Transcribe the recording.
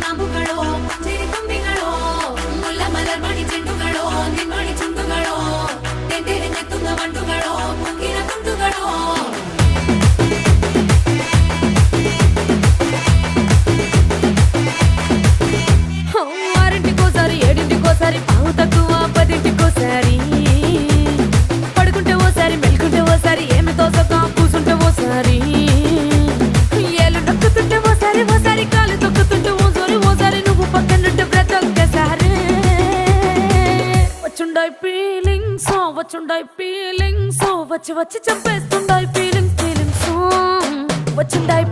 കാമ്പുകളോ ചെരിക്കൊമ്പികളോ മുല്ല മലർമണി ചെണ്ടുകളോ നിന്മണി ചുണ്ടുകളോ തെന്തെറിഞ്ഞെത്തുന്ന വണ്ടുകളോ പൊങ്കിന തുണ്ടുകളോ ఆరింటికోసారి ఏడింటికోసారి పావు తక్కువ పదింటికోసారి పడుకుంటే ఓసారి మెలుకుంటే ఓసారి ఏమి తోసక కూసుంటే ఓసారి ఏళ్ళు నొక్కుతుంటే ఓసారి ఓసారి కాలు తొక్కుతుంటే ఓసారి నువ్వు పక్కనుంటే బ్రతొక్కసారి వచ్చుండాయి ఫీలింగ్స్ వచ్చి వచ్చి చంపేస్తుండాయి ఫీలింగ్స్ వచ్చిండాయి